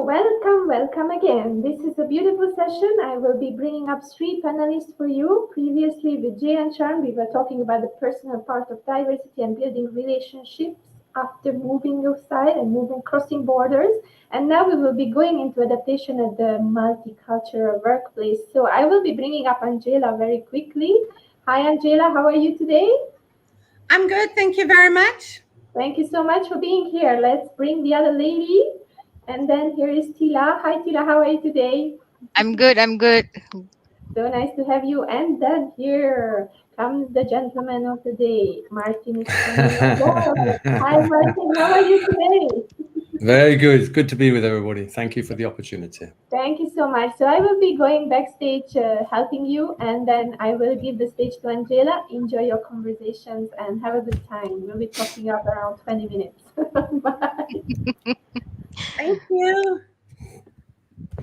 Welcome again. This is a beautiful session. I will be bringing up three panelists for you. Previously, with Jay and Sharon, we were talking about the personal part of diversity and building relationships after moving outside and crossing borders. And now we will be going into adaptation at the multicultural workplace. So I will be bringing up Angela very quickly. Hi, Angela. How are you today? I'm good. Thank you very much. Thank you so much for being here. Let's bring the other lady. And then here is Tila. Hi, Tila. How are you today? I'm good. So nice to have you. And then here comes the gentleman of the day, Martin. Hi, Martin. How are you today? Very good. Good to be with everybody. Thank you for the opportunity. Thank you so much. So I will be going backstage helping you, and then I will give the stage to Angela. Enjoy your conversations and have a good time. We'll be talking up around 20 minutes. Bye. Thank you.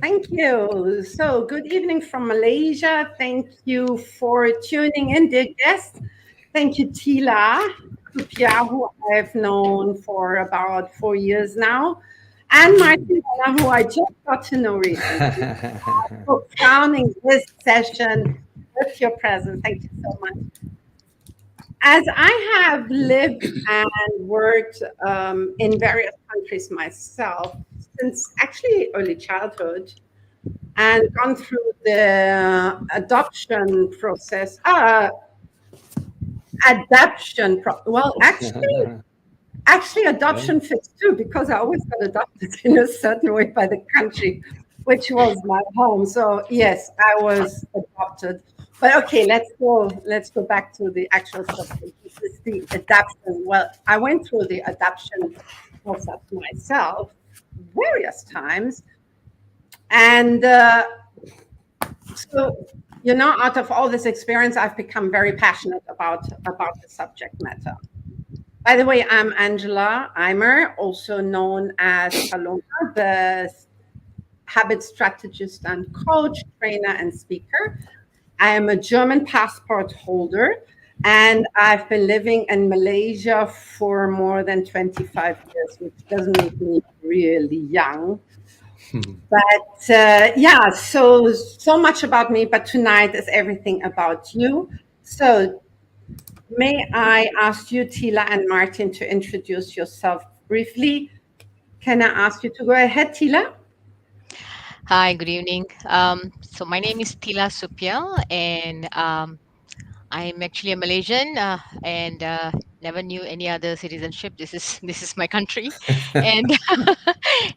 Thank you. So good evening from Malaysia. Thank you for tuning in, dear guests. Thank you, Tila Kupia, who I've known for about 4 years now, and Martin, who I just got to know recently, for crowning this session with your presence. Thank you so much. As I have lived and worked in various countries myself since actually early childhood and gone through the adoption process, actually adoption fits too, because I always got adopted in a certain way by the country, which was my home. So yes, I was adopted. But okay, let's go back to the actual subject. This is the adaptation. Well, I went through the adaptation process myself various times, and so out of all this experience, I've become very passionate about the subject matter. By the way, I'm Angela Eimer, also known as Paloma, the habit strategist and coach, trainer, and speaker. I am a German passport holder, and I've been living in Malaysia for more than 25 years, which doesn't make me really young. But yeah, so much about me, but tonight is everything about you. So may I ask you, Tila and Martin, to introduce yourself briefly? Can I ask you to go ahead, Tila? Hi, good evening. So my name is Tila Supial, and I'm actually a Malaysian and never knew any other citizenship. This is my country, and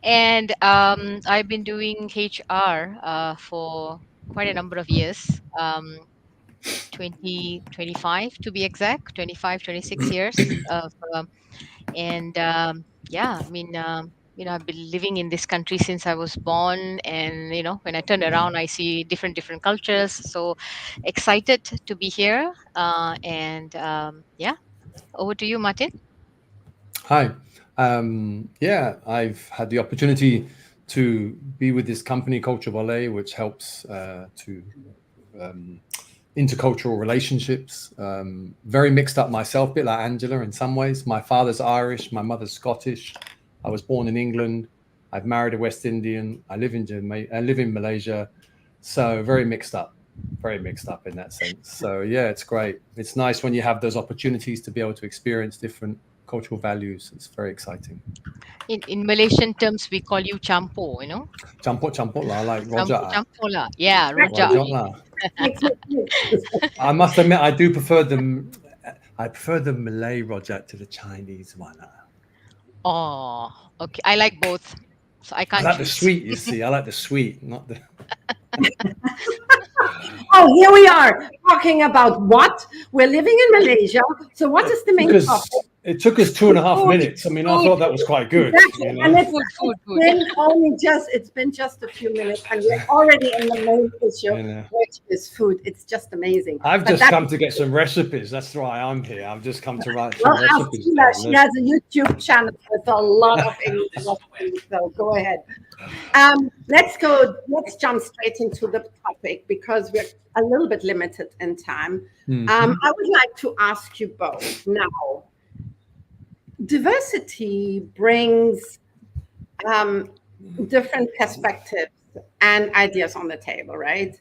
and I've been doing HR for quite a number of years. 25 to be exact, 25, 26 years of, and yeah, I mean, I've been living in this country since I was born, and when I turn around, I see different cultures. So excited to be here, and yeah, over to you, Martin. Hi. Yeah, I've had the opportunity to be with this company, Culture Ballet, which helps to intercultural relationships. Very mixed up myself, a bit like Angela in some ways. My father's Irish, my mother's Scottish. I was born in England. I've married a West Indian. I live in Malaysia. So very mixed up in that sense. So yeah, it's great. It's nice when you have those opportunities to be able to experience different cultural values. It's very exciting. In Malaysian terms, we call you Campo, Campur lah, like Rojak. Campur lah. Yeah, Rojak. I must admit, I prefer the Malay Rojak to the Chinese one. Oh, okay. I like both, so I can't. I like the sweet. You see, I like the sweet, not the. Oh, here we are talking about what? We're living in Malaysia. So what is the main topic? It took us 2.5 minutes. I mean, I thought that was quite good. Exactly. And it's been just a few minutes, and we're already in the main issue, which is food. It's just amazing. I've just come to get some recipes. That's why I'm here. I've just come to write some recipes. She has a YouTube channel with a lot of English recipes, so go ahead. Let's jump straight into the topic because we're a little bit limited in time. I would like to ask you both now. Diversity brings different perspectives and ideas on the table, right?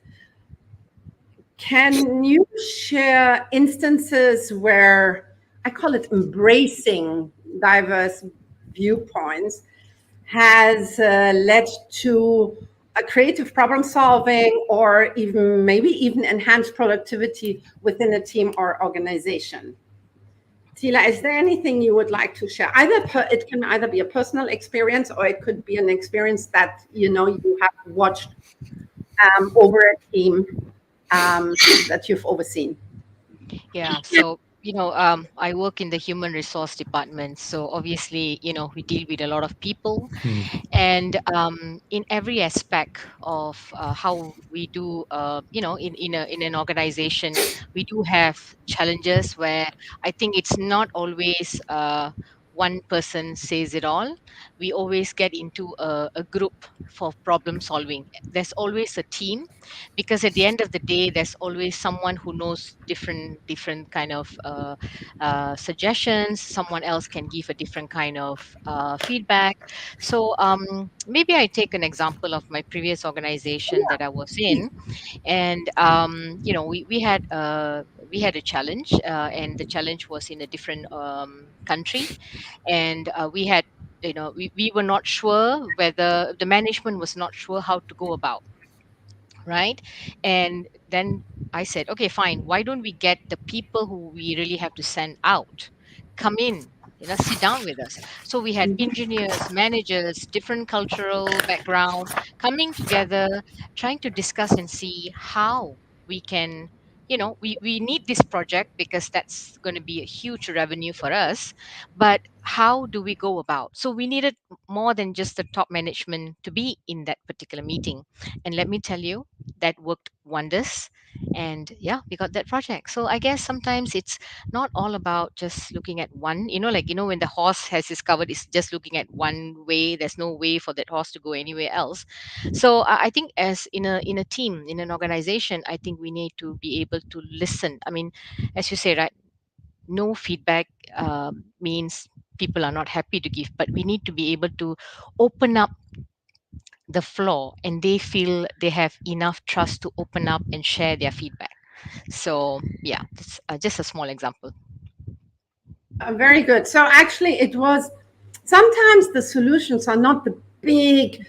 Can you share instances where, I call it embracing diverse viewpoints, has led to a creative problem solving or even maybe even enhanced productivity within a team or organization? Tila, is there anything you would like to share? It can either be a personal experience or it could be an experience that you have watched over a team that you've overseen. Yeah. So, I work in the human resource department. So obviously, we deal with a lot of people, and in every aspect of how we do, in an organization, we do have challenges where I think it's not always one person says it all. We always get into a group for problem solving. There's always a team, because at the end of the day, there's always someone who knows different kind of suggestions. Someone else can give a different kind of feedback. So maybe I take an example of my previous organization that I was in, and we had a challenge, and the challenge was in a different country, and we had we were not sure, whether the management was not sure how to go about, right? And then I said, okay, fine, why don't we get the people who we really have to send out come in, sit down with us. So we had engineers, managers, different cultural background coming together, trying to discuss and see how we can, we need this project because that's going to be a huge revenue for us, but how do we go about? So we needed more than just the top management to be in that particular meeting. And let me tell you, that worked wonders. And yeah, we got that project. So I guess sometimes it's not all about just looking at one, when the horse has discovered it's just looking at one way, there's no way for that horse to go anywhere else. So I think, as in a team, in an organization, I think we need to be able to listen. I mean, as you say, right, no feedback means people are not happy to give, but we need to be able to open up the floor, and they feel they have enough trust to open up and share their feedback. So yeah, it's just a small example. Very good. So actually, it was sometimes the solutions are not the big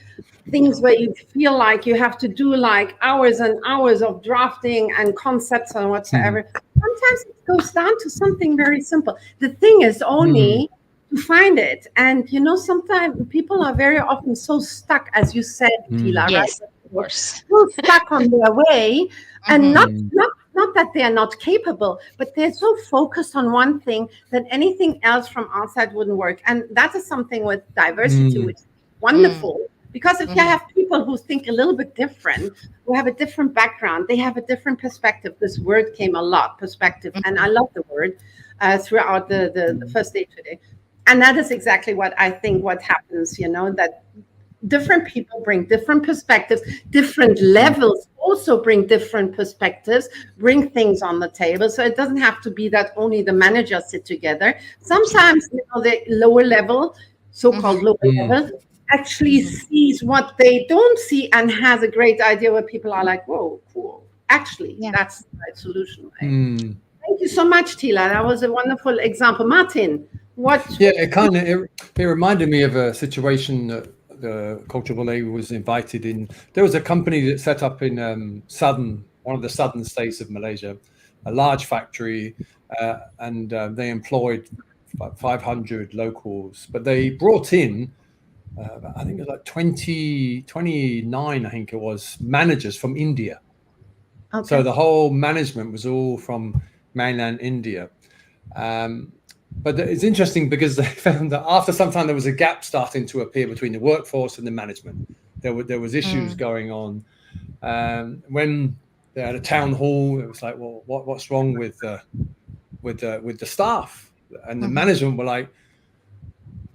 things where you feel like you have to do like hours and hours of drafting and concepts and whatsoever. Sometimes it goes down to something very simple. The thing is only to find it. And sometimes people are very often so stuck, as you said, Tila, Yes, right? of course. So stuck on their way, and not that they are not capable, but they're so focused on one thing that anything else from outside wouldn't work. And that is something with diversity, which is wonderful. Because if you have people who think a little bit different, who have a different background, they have a different perspective. This word came a lot, perspective. And I love the word throughout the first day today. And that is exactly what I think what happens, that different people bring different perspectives, different levels also bring different perspectives, bring things on the table. So it doesn't have to be that only the managers sit together. Sometimes, the lower level, so-called lower level, actually sees what they don't see and has a great idea where people are like, whoa, cool. Actually, that's the right solution. Right? Thank you so much, Tila. That was a wonderful example. Martin, what? Yeah, it reminded me of a situation that the Cultural Relay was invited in. There was a company that set up in one of the southern states of Malaysia, a large factory, and they employed 500 locals, but they brought in, I think it was like 29, I think it was, managers from India. Okay. So the whole management was all from mainland India. But it's interesting because they found that after some time there was a gap starting to appear between the workforce and the management. There was issues going on. When they had a town hall, it was like, well, what's wrong with the staff? And the management were like,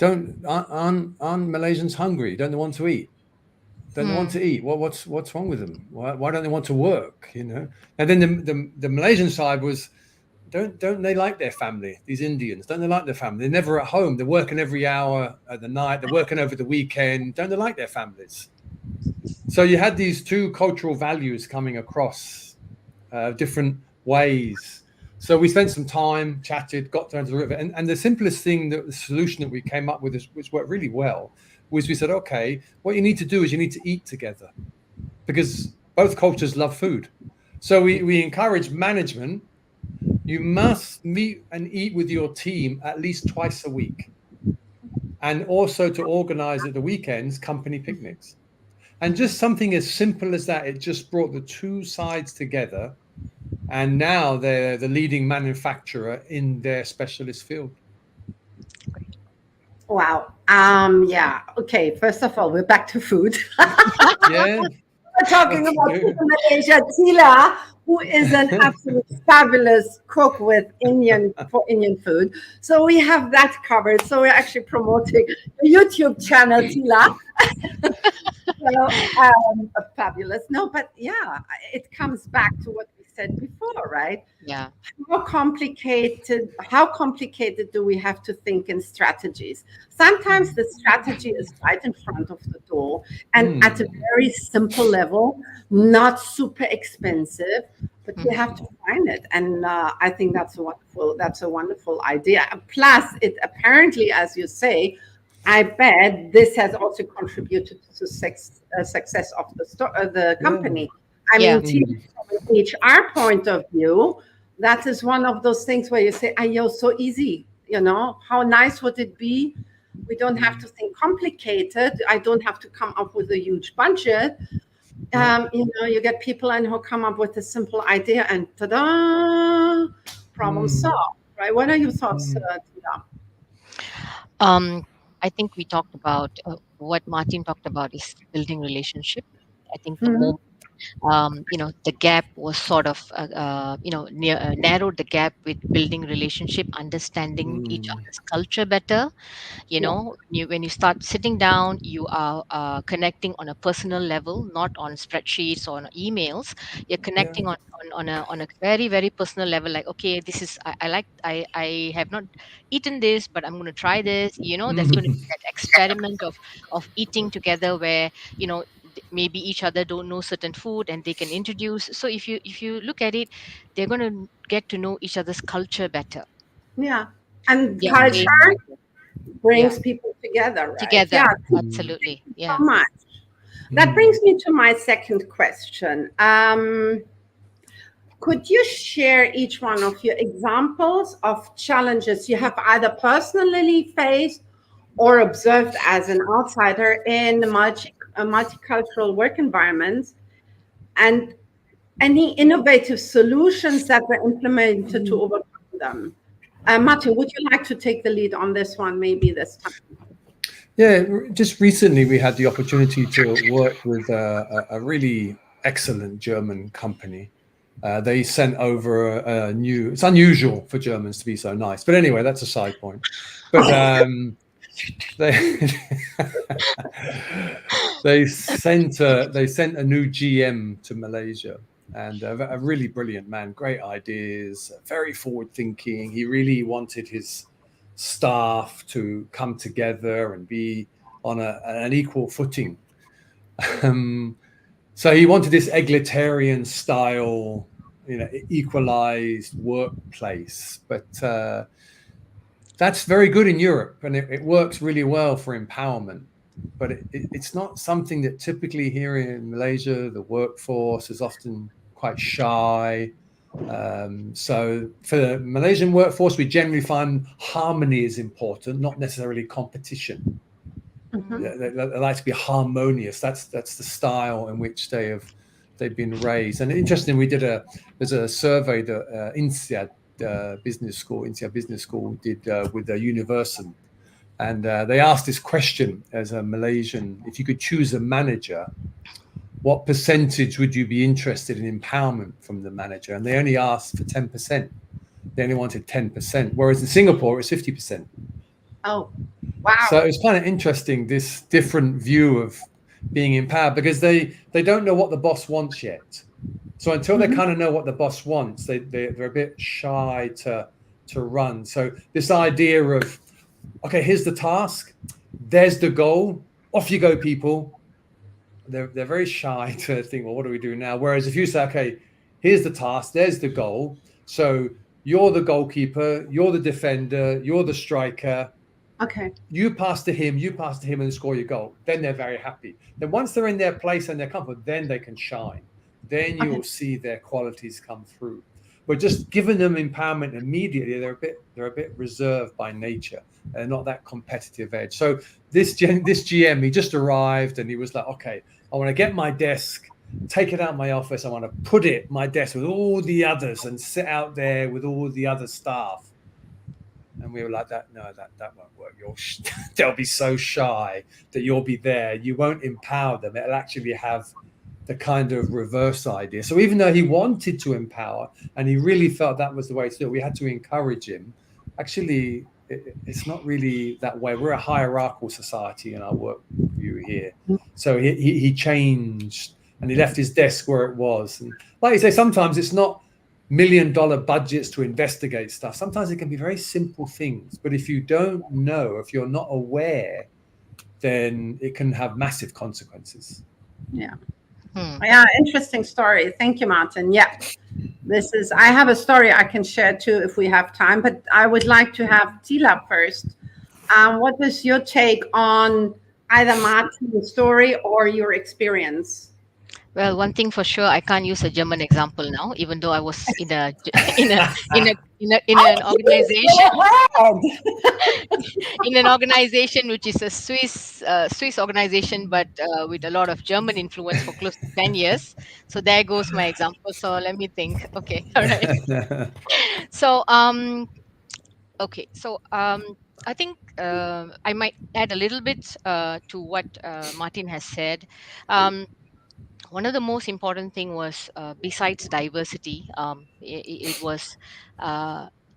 aren't Malaysians hungry? Don't they want to eat? Don't they want to eat? What's wrong with them? Why don't they want to work? And then the Malaysian side was, don't they like their family? These Indians, don't they like their family? They're never at home. They're working every hour of the night. They're working over the weekend. Don't they like their families? So you had these two cultural values coming across different ways. So we spent some time, chatted, got down to the river. And the simplest thing, the solution that we came up with, which worked really well, was we said, okay, what you need to do is you need to eat together, because both cultures love food. So we encourage management. You must meet and eat with your team at least twice a week. And also to organize at the weekends, company picnics. And just something as simple as that, it just brought the two sides together. And now they're the leading manufacturer in their specialist field. Wow. Yeah. Okay. First of all, we're back to food. Yeah. We're talking about food in Malaysia. Tila, who is an absolute fabulous cook with Indian food. So we have that covered. So we're actually promoting the YouTube channel, Tila. So, fabulous. No, but yeah, it comes back to what we said before, right? Yeah. How complicated do we have to think in strategies? Sometimes the strategy is right in front of the door and at a very simple level, not super expensive, but you have to find it. And I think that's a wonderful idea. Plus, it apparently, as you say, I bet this has also contributed to the success of the company. I mean, from an HR point of view, that is one of those things where you say, "Ayo, so easy." You know, how nice would it be? We don't have to think complicated. I don't have to come up with a huge budget. You know, you get people in who come up with a simple idea, and ta-da, problem solved. Right? What are your thoughts, Tina? I think we talked about what Martin talked about is building relationship. I think the moment the gap was sort of narrowed the gap with building relationship, understanding each other's culture better. When you start sitting down, you are connecting on a personal level, not on spreadsheets or on emails. You're connecting on a very, very personal level, like, okay, this is I have not eaten this, but I'm going to try this. There's going to be that experiment of eating together where maybe each other don't know certain food and they can introduce. So if you look at it, they're going to get to know each other's culture better. Yeah, and Yeah, culture brings people together, right? Together, Yeah, absolutely. Yeah. So much. That brings me to my second question. Could you share each one of your examples of challenges you have either personally faced or observed as an outsider in multicultural work environments, and any innovative solutions that were implemented to overcome them? Martin, would you like to take the lead on this one, maybe this time? Yeah, just recently we had the opportunity to work with a really excellent German company. They sent over it's unusual for Germans to be so nice, but anyway, that's a side point. But they sent a new GM to Malaysia, and a really brilliant man, great ideas, very forward thinking. He really wanted his staff to come together and be on an equal footing. So he wanted this egalitarian style, equalized workplace, but that's very good in Europe, and it works really well for empowerment. But it's not something that typically here in Malaysia, the workforce is often quite shy. So for the Malaysian workforce, we generally find harmony is important, not necessarily competition. They like to be harmonious. That's the style in which they've been raised. And interesting, there's a survey that INSEAD Business School did with Universum, and they asked this question as a Malaysian: if you could choose a manager, what percentage would you be interested in empowerment from the manager? And they only asked for 10%. They only wanted 10%, whereas in Singapore it's 50%. Oh, wow! So it's kind of interesting, this different view of being empowered, because they don't know what the boss wants yet. So until they kind of know what the boss wants, they're a bit shy to run. So this idea of, okay, here's the task, there's the goal, off you go, people. They're very shy to think, well, what do we do now? Whereas if you say, okay, here's the task, there's the goal. So you're the goalkeeper, you're the defender, you're the striker. Okay. You pass to him, and score your goal. Then they're very happy. Then once they're in their place and their comfort, then they can shine. Then you will see their qualities come through. But just giving them empowerment immediately, they're a bit reserved by nature. They're not that competitive edge. So this GM, he just arrived and he was like, okay, I want to get my desk, take it out of my office. I want to put my desk with all the others and sit out there with all the other staff. And we were like, that won't work. They'll be so shy that you'll be there. You won't empower them. It'll actually have the kind of reverse idea. So even though he wanted to empower and he really felt that was the way to do it, we had to encourage him. Actually, it's not really that way. We're a hierarchical society in our work view here. So he changed and he left his desk where it was. And like you say, sometimes it's not $1 million budgets to investigate stuff. Sometimes it can be very simple things. But if you don't know, if you're not aware, then it can have massive consequences. Yeah. Yeah, interesting story. Thank you, Martin. Yeah, I have a story I can share too if we have time, but I would like to have Tila first. What is your take on either Martin's story or your experience? Well, one thing for sure, I can't use a German example now, even though I was in an organization, in an organization which is a Swiss organization, but with a lot of German influence for close to 10 years. So there goes my example. So let me think. Okay, all right. So okay, so I think I might add a little bit to what Martin has said. One of the most important thing was, besides diversity, it was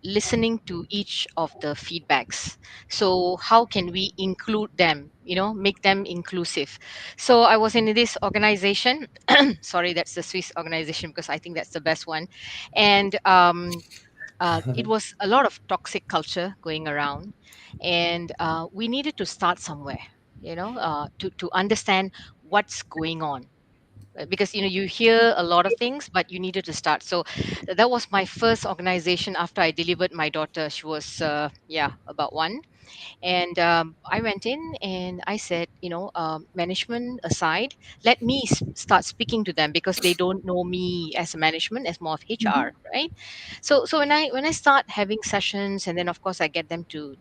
listening to each of the feedbacks. So how can we include them, make them inclusive? So I was in this organization, sorry, that's the Swiss organization because I think that's the best one. And it was a lot of toxic culture going around. And we needed to start somewhere, to understand what's going on. Because you hear a lot of things, but you needed to start. So that was my first organization after I delivered my daughter. She was about 1, and I went in and I said, management aside, let me start speaking to them because they don't know me as a management, as more of HR, right? So when I start having sessions, and then of course I get them to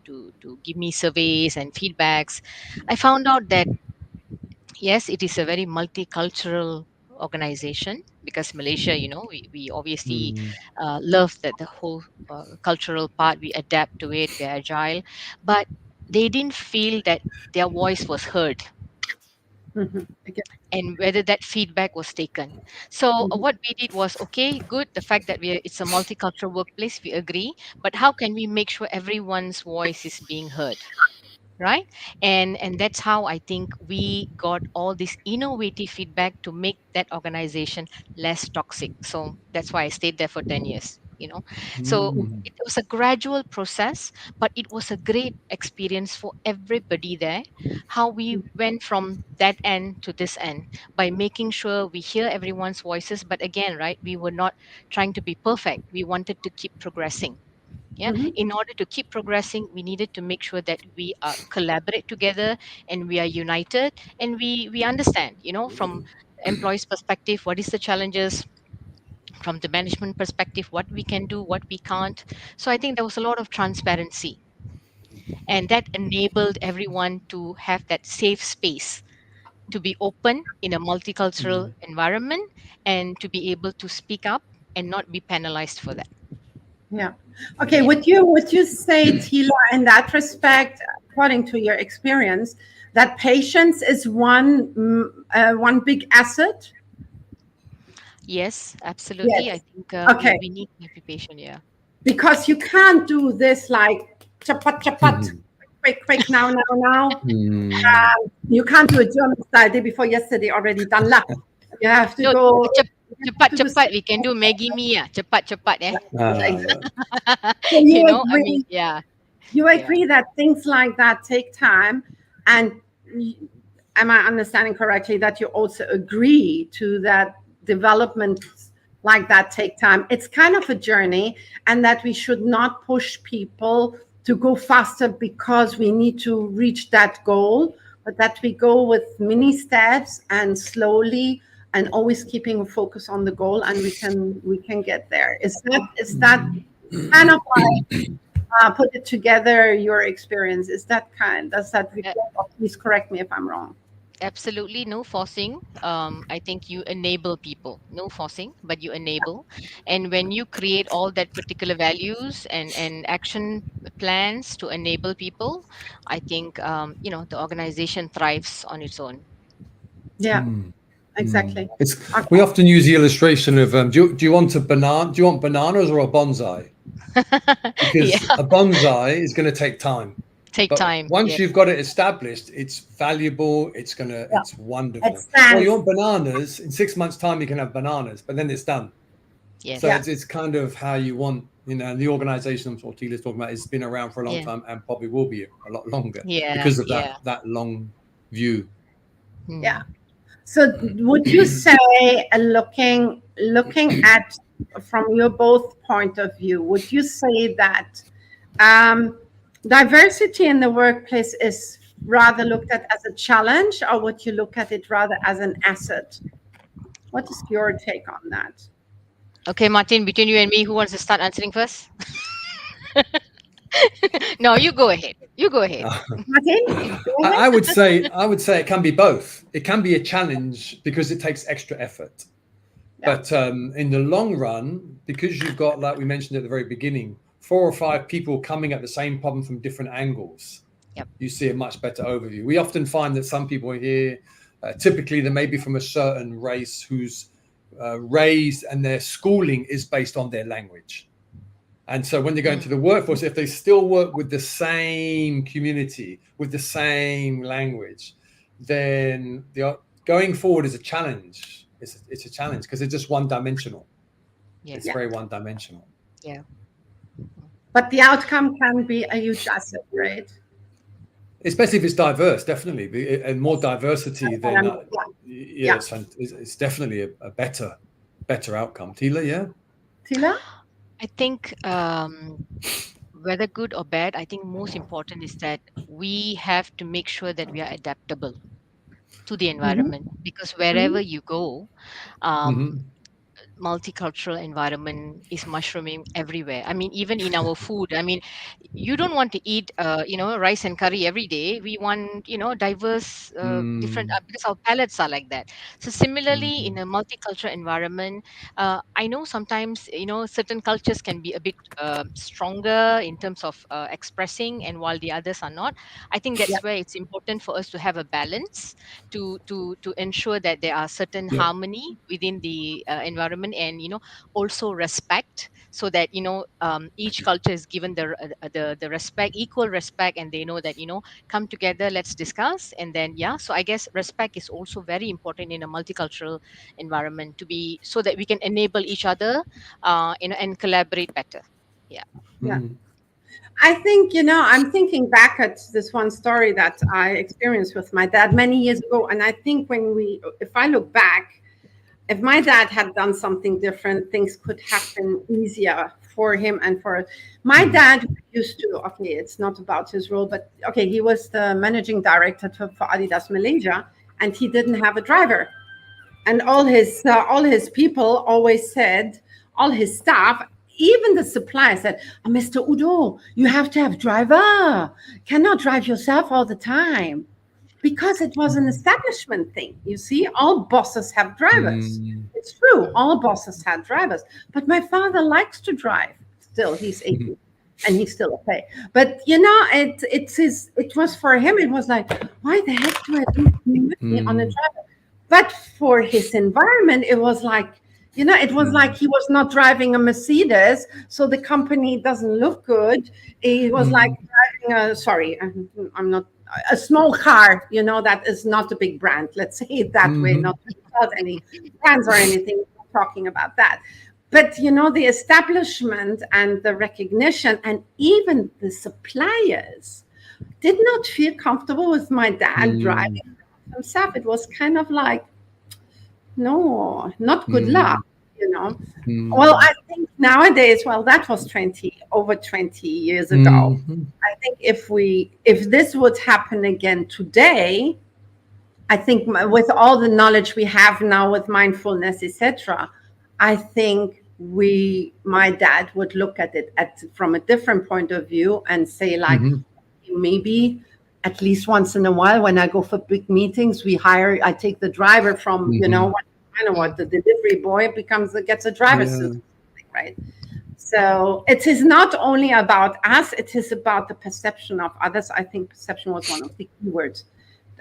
give me surveys and feedbacks, I found out that yes, it is a very multicultural organization because Malaysia, we obviously love that the whole cultural part. We adapt to it, we're agile, but they didn't feel that their voice was heard. And whether that feedback was taken. So what we did was, okay, good, the fact that it's a multicultural workplace, we agree, but how can we make sure everyone's voice is being heard? Right, and that's how I think we got all this innovative feedback to make that organization less toxic. So that's why I stayed there for 10 years. So it was a gradual process, but it was a great experience for everybody there, how we went from that end to this end by making sure we hear everyone's voices. But again, right, we were not trying to be perfect. We wanted to keep progressing. Yeah. In order to keep progressing, we needed to make sure that we collaborate together and we are united, and we understand, from employees' perspective, what is the challenges, from the management perspective, what we can do, what we can't. So I think there was a lot of transparency, and that enabled everyone to have that safe space to be open in a multicultural environment and to be able to speak up and not be penalized for that. Yeah. Okay. Would you say, Tila, in that respect, according to your experience, that patience is one big asset? Yes, absolutely. Yes. I think we need to be patient. Yeah. Because you can't do this like chapat, quick, now. You can't do a German style day before yesterday already done. You have to go. Cepat. We can do Maggie Mee. Cepat. Yeah. So you I agree? mean, yeah. You agree that things like that take time, and am I understanding correctly that you also agree to that developments like that take time? It's kind of a journey, and that we should not push people to go faster because we need to reach that goal, but that we go with mini steps and slowly, and always keeping a focus on the goal, and we can get there. Is that kind of like put it together, your experience? Does that reflect, or please correct me if I'm wrong? Absolutely no forcing. I think you enable people. No forcing, but you enable. And when you create all that particular values and action plans to enable people, I think the organization thrives on its own. Yeah, exactly. We often use the illustration of do you want a banana? Do you want bananas or a bonsai? Because Yeah, a bonsai is going to take time. take But time. once Yeah, you've got it established, it's valuable. It's wonderful. It stands. Well, you want bananas in 6 months' time, you can have bananas, but then it's done. yes. So it's kind of how you want, the organization I'm sort of talking about has been around for a long Yeah. time and probably will be a lot longer Yeah, because of yeah. that long view. Yeah. So would you say, looking at from your both point of view, would you say that diversity in the workplace is rather looked at as a challenge, or would you look at it rather as an asset? What is your take on that? Okay, Martin, between you and me, who wants to start answering first? No, you go ahead. Martin? I would say it can be both. It can be a challenge because it takes extra effort. Yeah. But in the long run, because you've got, like we mentioned at the very beginning, 4 or 5 people coming at the same problem from different angles, Yep. you see a much better overview. We often find that some people here, typically they may be from a certain race who's raised and their schooling is based on their language. And so when they go into the workforce, if they still work with the same community, with the same language, then going forward is a challenge. It's a challenge because it's just one-dimensional. Yeah. It's very one-dimensional. Yeah. But the outcome can be a huge asset, right? Especially if it's diverse, definitely. And more diversity, then it's definitely a better outcome. Tila, yeah? Tila? I think whether good or bad, I think most important is that we have to make sure that we are adaptable to the environment, because wherever you go, multicultural environment is mushrooming everywhere. I mean, even in our food, I mean, you don't want to eat rice and curry every day. We want diverse different, because our palates are like that. So similarly, in a multicultural environment, I know sometimes certain cultures can be a bit stronger in terms of expressing, and while the others are not. I think that's where it's important for us to have a balance to ensure that there are certain harmony within the environment, and also respect, so that each culture is given the respect, equal respect, and they know that come together, let's discuss, and then so I guess respect is also very important in a multicultural environment, to be so that we can enable each other and collaborate better. Yeah. I think, I'm thinking back at this one story that I experienced with my dad many years ago. And I think if I look back, if my dad had done something different, things could have been easier for him and for my dad used to, okay, it's not about his role, but okay, he was the managing director for Adidas Malaysia, and he didn't have a driver. And all his people always said, all his staff, even the suppliers said, Mr. Udo, you have to have driver. Cannot drive yourself all the time. Because it was an establishment thing. You see, all bosses have drivers. It's true, all bosses had drivers. But my father likes to drive. Still, he's 80 and he's still okay. But it was for him, it was like, why the heck do I lose money on a driver? But for his environment, it was like, it was like he was not driving a Mercedes, so the company doesn't look good. It was like driving I'm not a small car, that is not a big brand. Let's say it that way, not without any brands or anything. talking about that. But, the establishment and the recognition and even the suppliers did not feel comfortable with my dad driving himself. It was kind of like, no, not good luck, Well, I think nowadays, that was over 20 years ago. I think if this would happen again today, I think with all the knowledge we have now with mindfulness, etc., I think my dad would look at it from a different point of view and say, like, maybe at least once in a while when I go for big meetings, I take the driver from, the delivery boy gets a driver's suit, right? So it is not only about us, it is about the perception of others. I think perception was one of the key words,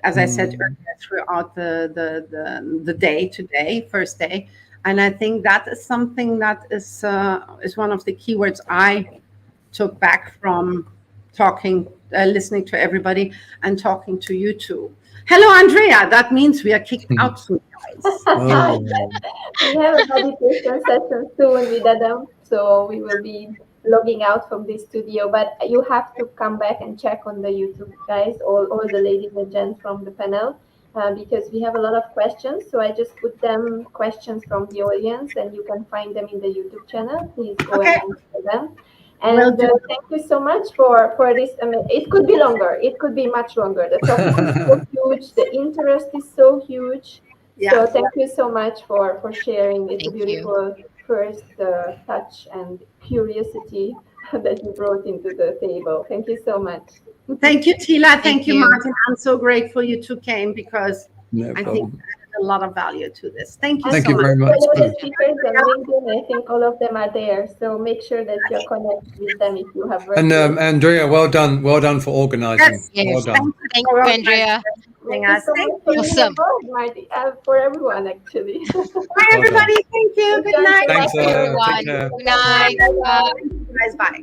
as I said earlier, throughout the day today, first day. And I think that is something that is one of the keywords I took back from listening to everybody and talking to you two. Hello, Andrea. That means we are kicked out soon, guys. Oh. We have a meditation session soon with Adam, so we will be logging out from this studio. But you have to come back and check on the YouTube, guys, all the ladies and gents from the panel. Because we have a lot of questions. So I just put them questions from the audience, and you can find them in the YouTube channel. Please go and answer them. And thank you so much for this. It could be longer. It could be much longer. The topic is so huge. The interest is so huge. Yeah. So thank you so much for sharing. It's a beautiful first touch and curiosity that you brought into the table. Thank you so much. Thank you, Tila. Thank you, Martin. I'm so grateful you two came because I think added a lot of value to this. Thank you so much. Thank you very much. I think all of them are there. So make sure that you're connected with them if you have. And Andrea, well done for organizing. Yes. Well done. Thank you, Andrea. Thank you so much for awesome. Marty, for everyone, actually. Bye, everybody. Thank you. Good night. Thanks, everyone. take care. Good night. Bye. Bye.